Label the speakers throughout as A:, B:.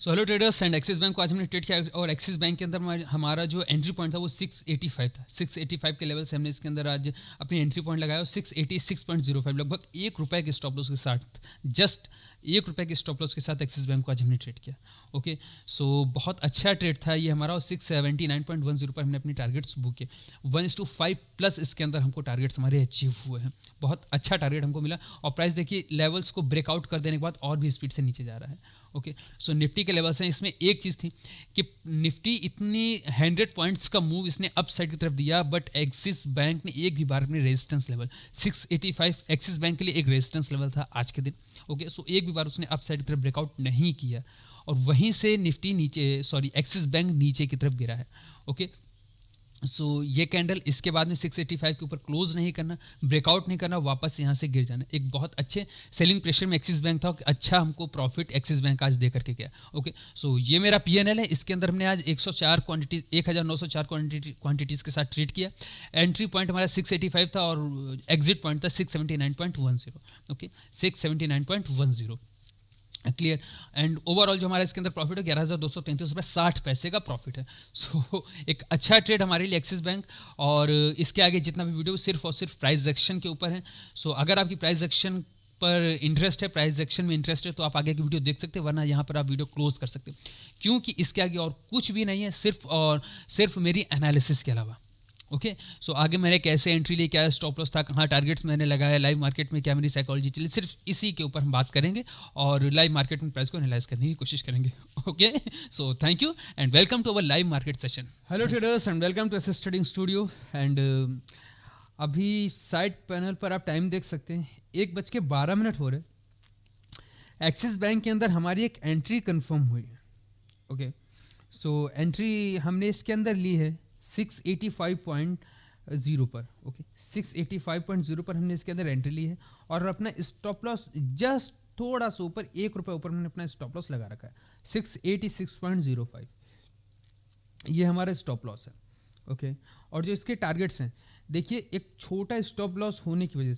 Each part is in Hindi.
A: So hello traders and axis bank को आज हमने ट्रेड किया और एक्सिस बैंक के अंदर हमारा जो एंट्री पॉइंट था वो 685 था। 685 के लेवल से हमने इसके अंदर आज अपनी एंट्री पॉइंट लगाया और 686.05 लगभग ₹1 के स्टॉप लॉस के साथ, जस्ट ₹1 के स्टॉप लॉस के साथ एक्सिस बैंक को आज हमने ट्रेड किया। ओके, सो बहुत अच्छा ट्रेड था ये हमारा और 679.10 पर हमने अपनी टारगेट्स बुक किए। 1:5 प्लस इसके अंदर हमको टारगेट्स हमारे अचीव हुए हैं। बहुत अच्छा टारगेट हमको मिला और प्राइस देखिए लेवल्स को ब्रेकआउट कर देने के बाद और भी स्पीड से नीचे जा रहा है। ओके, सो निफ्टी के लेवल्स हैं। इसमें एक चीज़ थी कि निफ्टी इतनी 100 पॉइंट्स का मूव इसने अप साइड की तरफ दिया, बट एक्सिस बैंक ने एक भी बार अपने रेजिस्टेंस लेवल 685 एक्सिस बैंक के लिए एक रेजिस्टेंस लेवल था आज के दिन। ओके, सो एक भी बार उसने अप साइड की तरफ ब्रेकआउट नहीं किया और वहीं से निफ्टी एक्सिस बैंक नीचे की तरफ गिरा है। ओके, सो ये कैंडल इसके बाद में 685 के ऊपर क्लोज नहीं करना, ब्रेकआउट नहीं करना, वापस यहाँ से गिर जाना। एक बहुत अच्छे सेलिंग प्रेशर में एक्सिस बैंक था, अच्छा हमको प्रॉफिट एक्सिस बैंक आज दे करके गया। ओके, सो ये मेरा पीएनएल है। इसके अंदर हमने आज 1904 क्वांटिटीज़ के साथ ट्रेड किया। एंट्री पॉइंट हमारा 685 था और एग्जिट पॉइंट था 679.10। Okay, 679.10 clear. एंड ओवरऑल जो हमारा इसके अंदर प्रॉफिट है 11,233 रुपये 60 का प्रॉफिट है। सो एक अच्छा ट्रेड हमारे लिए एक्सिस बैंक। और इसके आगे जितना भी वीडियो सिर्फ और सिर्फ प्राइस एक्शन के ऊपर है। सो अगर आपकी प्राइस एक्शन पर इंटरेस्ट है, प्राइस एक्शन में इंटरेस्ट है, तो आप आगे की वीडियो देख सकते हैं, वरना यहाँ पर आप वीडियो क्लोज कर सकते हो, क्योंकि इसके आगे और कुछ भी नहीं है, सिर्फ और सिर्फ मेरी एनालिसिस के अलावा। ओके, सो आगे मैंने कैसे एंट्री ली, क्या स्टॉप लॉस था, कहाँ टारगेट्स मैंने लगाया, लाइव मार्केट में क्या मेरी साइकोलॉजी चली, सिर्फ इसी के ऊपर हम बात करेंगे और लाइव मार्केट में प्राइस को एनालाइज करने की कोशिश करेंगे। Okay, so thank you and welcome to our live market session. Hello traders and welcome to aces trading studio. And अभी साइड पैनल पर आप टाइम देख सकते हैं, 1:12 हो रहे। एक्सिस बैंक के अंदर हमारी एक एंट्री कन्फर्म हुई है। ओके, सो एंट्री हमने इसके अंदर ली है 685.0 पर। ओके, 685.0 पर हमने इसके अंदर एंट्री ली है और अपना स्टॉप लॉस जस्ट थोड़ा सा ऊपर ₹1 ऊपर हमने अपना स्टॉप लॉस लगा रखा है 686.05। ये हमारा स्टॉप लॉस है। ओके, और जो इसके टारगेट्स हैं, देखिए एक छोटा स्टॉप लॉस होने की वजह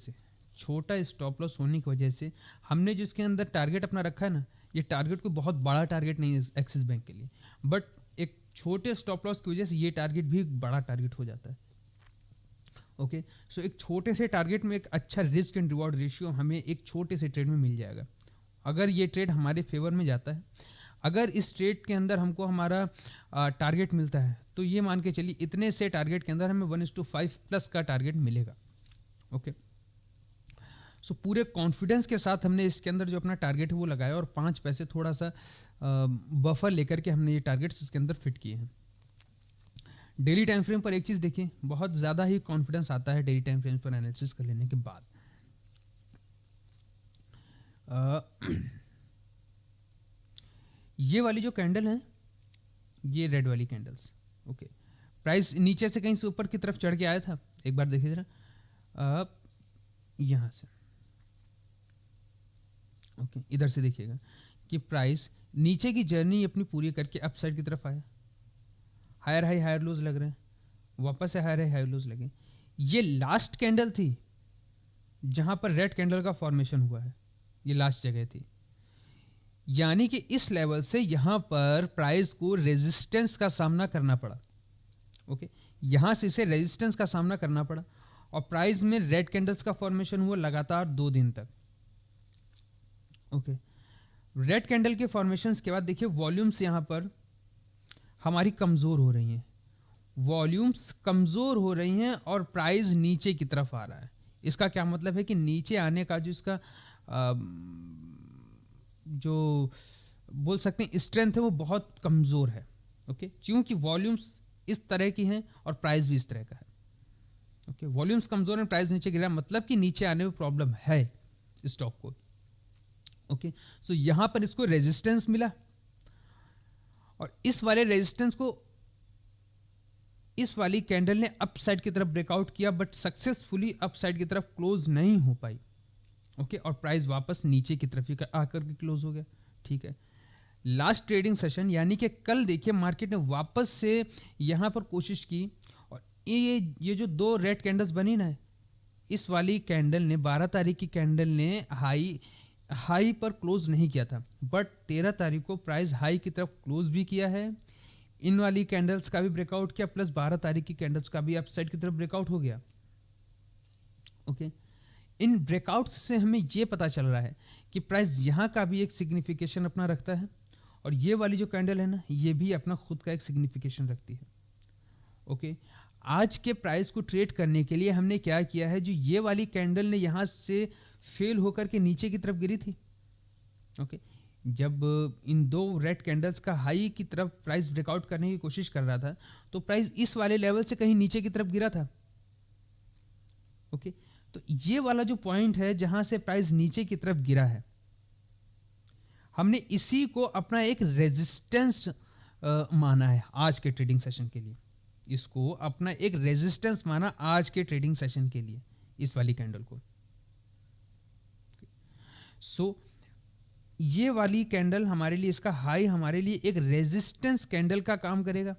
A: से हमने जिसके अंदर टारगेट अपना रखा है ना, ये टारगेट कोई बहुत बड़ा टारगेट नहीं है एक्सिस बैंक के लिए, बट एक छोटे स्टॉप लॉस की वजह से ये टारगेट भी एक बड़ा टारगेट हो जाता है। ओके, सो एक छोटे से टारगेट में एक अच्छा रिस्क एंड रिवॉर्ड रेशियो हमें एक छोटे से ट्रेड में मिल जाएगा, अगर ये ट्रेड हमारे फेवर में जाता है। अगर इस ट्रेड के अंदर हमको हमारा टारगेट मिलता है, तो ये मान के चलिए इतने से टारगेट के अंदर हमें 1:5 प्लस का टारगेट मिलेगा। ओके, सो पूरे कॉन्फिडेंस के साथ हमने इसके अंदर जो अपना टारगेट है वो लगाया और 5 पैसे थोड़ा सा बफर लेकर के हमने ये टारगेट्स इसके अंदर फिट किए हैं। डेली टाइम फ्रेम पर एक चीज़ देखिए, बहुत ज़्यादा ही कॉन्फिडेंस आता है डेली टाइम फ्रेम पर एनालिसिस कर लेने के बाद। ये वाली जो कैंडल है, ये रेड वाली कैंडल्स। ओके, प्राइस नीचे से कहीं से ऊपर की तरफ चढ़ के आया था, एक बार देखिए जरा यहाँ से। ओके, इधर से देखिएगा कि प्राइस नीचे की जर्नी अपनी पूरी करके अप साइड की तरफ आया, हायर हाई हायर लोज लग रहे हैं, वापस से हायर हाई हायर लोज लगे। ये लास्ट कैंडल थी जहां पर रेड कैंडल का फॉर्मेशन हुआ है, ये लास्ट जगह थी, यानी कि इस लेवल से यहां पर प्राइस को रेजिस्टेंस का सामना करना पड़ा। ओके, यहां से इसे रेजिस्टेंस का सामना करना पड़ा और प्राइस में रेड कैंडल्स का फॉर्मेशन हुआ लगातार 2 दिन तक। ओके, रेड कैंडल के फॉर्मेशंस के बाद देखिए वॉल्यूम्स यहाँ पर हमारी कमज़ोर हो रही हैं, वॉल्यूम्स कमज़ोर हो रही हैं और प्राइस नीचे की तरफ आ रहा है। इसका क्या मतलब है कि नीचे आने का जो इसका जो बोल सकते हैं स्ट्रेंथ है वो बहुत कमज़ोर है। ओके, क्योंकि वॉल्यूम्स इस तरह की हैं और प्राइस भी इस तरह का है। ओके, वॉल्यूम्स कमज़ोर हैं, प्राइस नीचे गिरा, मतलब कि नीचे आने में प्रॉब्लम है स्टॉक को। ओके, सो यहाँ पर इसको रेजिस्टेंस मिला और इस वाले रेजिस्टेंस को इस वाली कैंडल ने अप साइड की तरफ ब्रेकआउट किया, बट सक्सेसफुली अप साइड की तरफ क्लोज नहीं हो पाई। ओके, और प्राइस वापस नीचे की तरफ आकर के क्लोज हो गया। ठीक है, लास्ट ट्रेडिंग सेशन यानी कि कल देखिए मार्केट ने वापस से यहाँ पर कोशिश की और ये जो 2 रेड कैंडल्स बनी ना, इस वाली कैंडल ने 12 तारीख की कैंडल ने हाई हाई पर क्लोज नहीं किया था, बट 13 तारीख को प्राइस हाई की तरफ क्लोज भी किया है। इन वाली कैंडल्स का भी ब्रेकआउट किया, प्लस 12 तारीख की कैंडल्स का भी अपसाइड की तरफ ब्रेकआउट हो गया। ओके, इन ब्रेकआउट से हमें ये पता चल रहा है कि प्राइस यहाँ का भी एक सिग्निफिकेशन अपना रखता है, और ये वाली जो कैंडल है ना, ये भी अपना खुद का एक सिग्निफिकेशन रखती है। ओके, आज के प्राइस को ट्रेड करने के लिए हमने क्या किया है, जो ये वाली कैंडल ने यहाँ से फेल होकर के नीचे की तरफ गिरी थी। ओके, जब इन दो रेड कैंडल्स का हाई की तरफ प्राइस ब्रेकआउट करने की कोशिश कर रहा था, तो प्राइस इस वाले लेवल से कहीं नीचे की तरफ गिरा था। ओके, तो ये वाला जो पॉइंट है जहां से प्राइस नीचे की तरफ गिरा है, हमने इसी को अपना एक रेजिस्टेंस माना है आज के ट्रेडिंग सेशन के लिए। इसको अपना एक रेजिस्टेंस माना आज के ट्रेडिंग सेशन के लिए, इस वाली कैंडल को। सो ये वाली कैंडल हमारे लिए, इसका हाई हमारे लिए एक रेजिस्टेंस कैंडल का काम करेगा।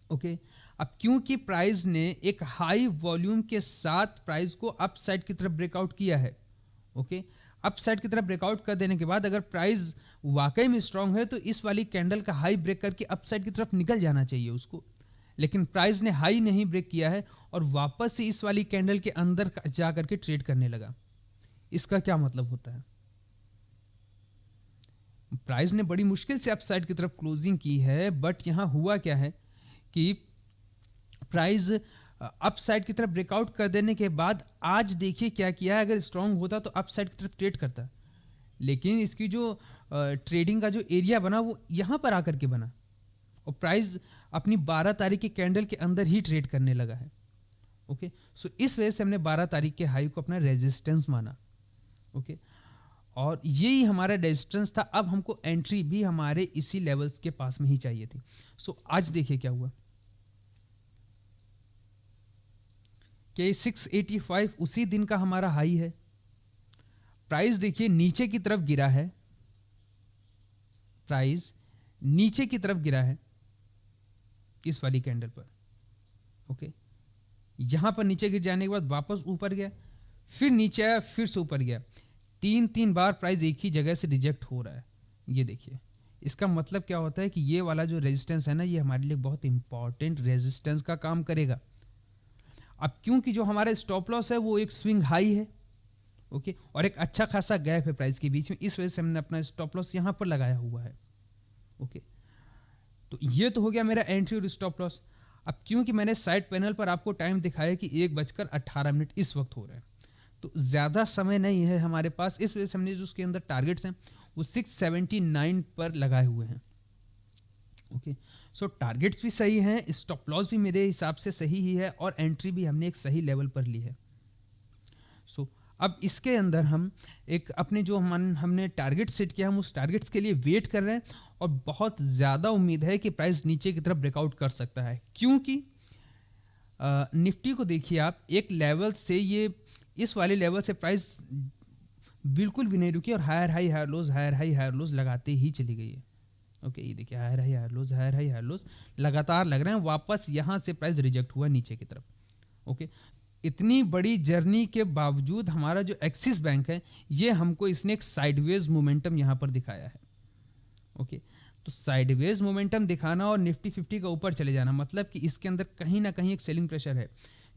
A: ओके, अब क्योंकि प्राइस ने एक हाई वॉल्यूम के साथ प्राइस को अप साइड की तरफ ब्रेकआउट किया है। ओके, अप साइड की तरफ ब्रेकआउट कर देने के बाद अगर प्राइस वाकई में स्ट्रांग है, तो इस वाली कैंडल का हाई ब्रेक करके अप साइड की तरफ निकल जाना चाहिए उसको, लेकिन प्राइस ने हाई नहीं ब्रेक किया है और वापस से इस वाली कैंडल के अंदर जा करके ट्रेड करने लगा। इसका क्या मतलब होता है, प्राइस ने बड़ी मुश्किल से अपसाइड की तरफ क्लोजिंग की है, बट यहां हुआ क्या है कि प्राइस अपसाइड की तरफ ब्रेकआउट कर देने के बाद आज देखिए क्या किया है। अगर स्ट्रांग होता तो अपसाइड की तरफ ट्रेड करता, लेकिन इसकी जो ट्रेडिंग का जो एरिया बना वो यहां पर आकर के बना, और प्राइस अपनी 12 तारीख की कैंडल के अंदर ही ट्रेड करने लगा है। ओके, सो इस वजह से हमने 12 तारीख के हाई को अपना रेजिस्टेंस माना। ओके, और यही हमारा रेजिस्टेंस था। अब हमको एंट्री भी हमारे इसी लेवल्स के पास में ही चाहिए थी। सो आज देखिए क्या हुआ कि 685 उसी दिन का हमारा हाई है। प्राइस देखिए नीचे की तरफ गिरा है, प्राइस नीचे की तरफ गिरा है इस वाली कैंडल पर। ओके, यहां पर नीचे गिर जाने के बाद वापस ऊपर गया, फिर नीचे आया, फिर से ऊपर गया। 3 बार प्राइस एक ही जगह से रिजेक्ट हो रहा है। ये देखिए, इसका मतलब क्या होता है कि ये वाला जो रेजिस्टेंस है ना, ये हमारे लिए बहुत इंपॉर्टेंट रेजिस्टेंस का काम करेगा। अब क्योंकि जो हमारा स्टॉप लॉस है वो एक स्विंग हाई है, ओके, और एक अच्छा खासा गैप है प्राइस के बीच में, इस वजह से हमने अपना स्टॉप लॉस यहां पर लगाया हुआ है। ओके, तो ये तो हो गया मेरा एंट्री और स्टॉप लॉस। अब क्योंकि मैंने साइड पैनल पर आपको टाइम दिखाया कि 1:18 इस वक्त हो रहा है, तो ज़्यादा समय नहीं है हमारे पास, इस वजह से हमने जो उसके अंदर टारगेट्स हैं वो 679 पर लगाए हुए हैं। ओके, सो टारगेट्स भी सही हैं, स्टॉप लॉस भी मेरे हिसाब से सही ही है, और एंट्री भी हमने एक सही लेवल पर ली है। सो अब इसके अंदर हम एक अपने जो हमने टारगेट सेट किया, हम उस टारगेट्स के लिए वेट कर रहे हैं, और बहुत ज़्यादा उम्मीद है कि प्राइस नीचे की तरफ ब्रेकआउट कर सकता है। क्योंकि निफ्टी को देखिए आप, एक लेवल से ये इस वाले लेवल से प्राइस बिल्कुल भी नहीं रुकी, और higher high higher lows, higher high higher lows लगाते ही चली गई है। ओके, ये देखिए, higher high higher lows, higher high higher lows लगातार लग रहे हैं। वापस यहाँ से प्राइस रिजेक्ट हुआ नीचे की तरफ। ओके, इतनी बड़ी जर्नी के बावजूद हमारा जो एक्सिस बैंक है, ये हमको इसने एक साइडवेज मोमेंटम यहाँ पर दिखाया है। ओके, तो साइडवेज मोमेंटम दिखाना और निफ्टी 50 का ऊपर चले जाना, मतलब कि इसके अंदर कहीं ना कहीं एक सेलिंग प्रेशर है,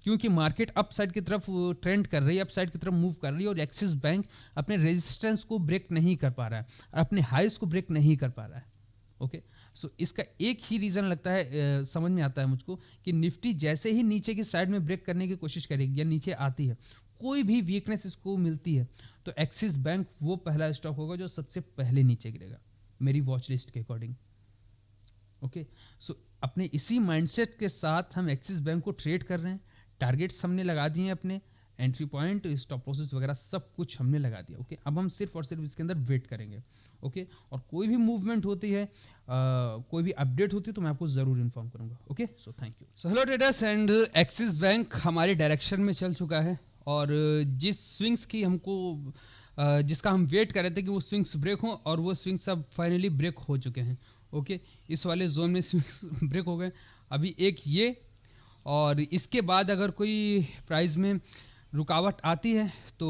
A: क्योंकि मार्केट अप साइड की तरफ ट्रेंड कर रही है, अप साइड की तरफ मूव कर रही है, और एक्सिस बैंक अपने रेजिस्टेंस को ब्रेक नहीं कर पा रहा है, अपने हाइस को ब्रेक नहीं कर पा रहा है। ओके, सो इसका एक ही रीज़न लगता है, समझ में आता है मुझको, कि निफ्टी जैसे ही नीचे की साइड में ब्रेक करने की कोशिश करेगी या नीचे आती है, कोई भी वीकनेस इसको मिलती है, तो एक्सिस बैंक वो पहला स्टॉक होगा जो सबसे पहले नीचे गिरेगा, मेरी वॉच लिस्ट के अकॉर्डिंग। ओके, सो अपने इसी माइंडसेट के साथ हम एक्सिस बैंक को ट्रेड कर रहे हैं। टारगेट्स हमने लगा दिए हैं, अपने एंट्री पॉइंट, स्टॉप लॉसेस वगैरह सब कुछ हमने लगा दिया। ओके, अब हम सिर्फ और सिर्फ इसके अंदर वेट करेंगे। ओके, और कोई भी मूवमेंट होती है, कोई भी अपडेट होती है, तो मैं आपको ज़रूर इन्फॉर्म करूंगा। Okay, so thank you. So hello traders, and axis bank हमारे डायरेक्शन में चल चुका है, और जिस स्विंग्स की हमको जिसका हम वेट कर रहे थे कि वो स्विंग्स ब्रेक हों, और वो स्विंग्स अब फाइनली ब्रेक हो चुके हैं। ओके, इस वाले जोन में स्विंग्स ब्रेक हो गए। अभी एक ये, और इसके बाद अगर कोई प्राइस में रुकावट आती है तो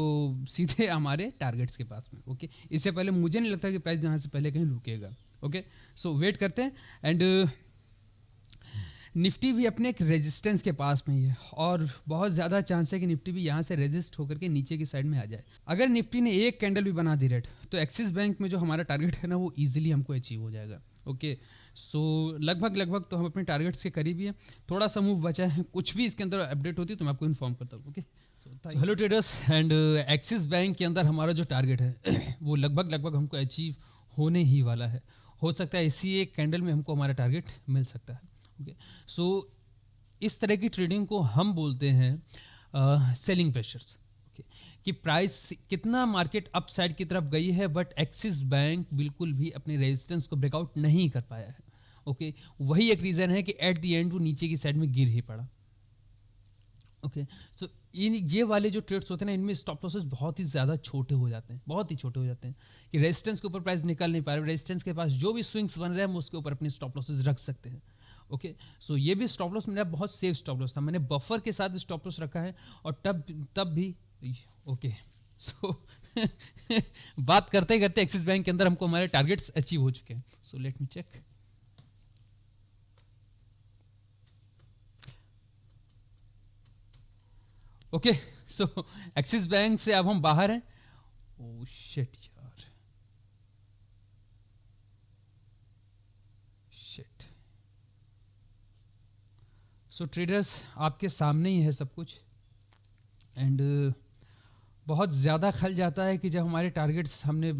A: सीधे हमारे टारगेट्स के पास में। ओके, इससे पहले मुझे नहीं लगता कि प्राइस यहाँ से पहले कहीं रुकेगा। ओके, सो वेट करते हैं। एंड निफ्टी भी अपने एक रेजिस्टेंस के पास में ही है और बहुत ज़्यादा चांस है कि निफ्टी भी यहाँ से रेजिस्ट होकर के नीचे की साइड में आ जाए। अगर निफ्टी ने एक कैंडल भी बना दी रेड, तो एक्सिस बैंक में जो हमारा टारगेट है ना, वो ईजिली हमको अचीव हो जाएगा। ओके, सो लगभग तो हम अपने टारगेट्स के करीब ही है। थोड़ा सा मूव बचा है, कुछ भी इसके अंदर अपडेट होती है तो मैं आपको इन्फॉर्म करता हूँ। Okay, hello traders, and axis bank के अंदर हमारा जो टारगेट है वो लगभग हमको अचीव होने ही वाला है। हो सकता है इसी एक कैंडल में हमको हमारा टारगेट मिल सकता है। ओके, सो इस तरह की ट्रेडिंग को हम बोलते हैं सेलिंग प्रेशर्स। ओके, कि प्राइस कितना मार्केट अप साइड की तरफ गई है, बट एक्सिस बैंक बिल्कुल भी अपने रेजिस्टेंस को ब्रेकआउट नहीं कर पाया है। ओके, वही एक रीज़न है कि एट द एंड वो नीचे की साइड में गिर ही पड़ा। ओके, सो ये वाले जो ट्रेड्स होते हैं ना, इनमें स्टॉप लॉसेस बहुत ही ज़्यादा छोटे हो जाते हैं, बहुत ही छोटे हो जाते हैं कि रेजिस्टेंस के ऊपर प्राइस निकल नहीं पा रहा है। रेजिस्टेंस के पास जो भी स्विंग्स बन रहे हैं हम उसके ऊपर अपनी स्टॉप लॉसेस रख सकते हैं। ओके, सो ये भी स्टॉप लॉस मेरा बहुत सेफ स्टॉप लॉस था, मैंने बफर के साथ स्टॉप लॉस रखा है और तब भी ओके। सो बात करते करते एक्सिस बैंक के अंदर हमको हमारे टारगेट्स अचीव हो चुके हैं। So let me check. Okay, so axis bank से अब हम बाहर हैं। ओह शिट यार, शिट। सो ट्रेडर्स, आपके सामने ही है सब कुछ। एंड बहुत ज़्यादा खल जाता है कि जब हमारे टारगेट्स हमने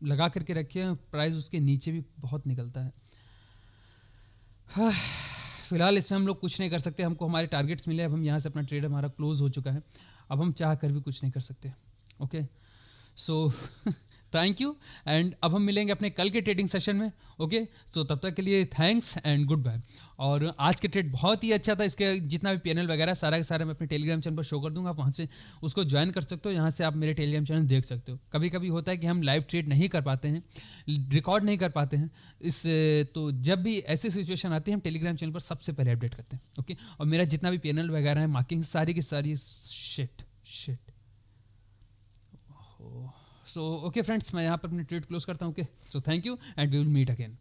A: लगा करके रखे हैं, प्राइस उसके नीचे भी बहुत निकलता है। हाँ, फिलहाल इसमें हम लोग कुछ नहीं कर सकते, हमको हमारे टारगेट्स मिले, अब हम यहाँ से अपना ट्रेड हमारा क्लोज हो चुका है, अब हम चाह कर भी कुछ नहीं कर सकते। Okay, so thank you, and अब हम मिलेंगे अपने कल के ट्रेडिंग सेशन में। ओके, सो तब तक के लिए थैंक्स एंड गुड बाय। और आज के ट्रेड बहुत ही अच्छा था, इसके जितना भी पैनल वगैरह सारा का सारा मैं अपने टेलीग्राम चैनल पर शो कर दूंगा, आप वहाँ से उसको ज्वाइन कर सकते हो, यहाँ से आप मेरे टेलीग्राम चैनल देख सकते हो। कभी कभी होता है कि हम लाइव ट्रेड नहीं कर पाते हैं, रिकॉर्ड नहीं कर पाते हैं इस, तो जब भी ऐसी सिचुएशन आती है हम टेलीग्राम चैनल पर सबसे पहले अपडेट करते हैं। ओके, और मेरा जितना भी पैनल वगैरह है, मार्किंग सारी की सारी शिट। सो ओके फ्रेंड्स, मैं यहाँ पर अपनी ट्रेड क्लोज करता हूँ। Okay, so thank you and we will meet again.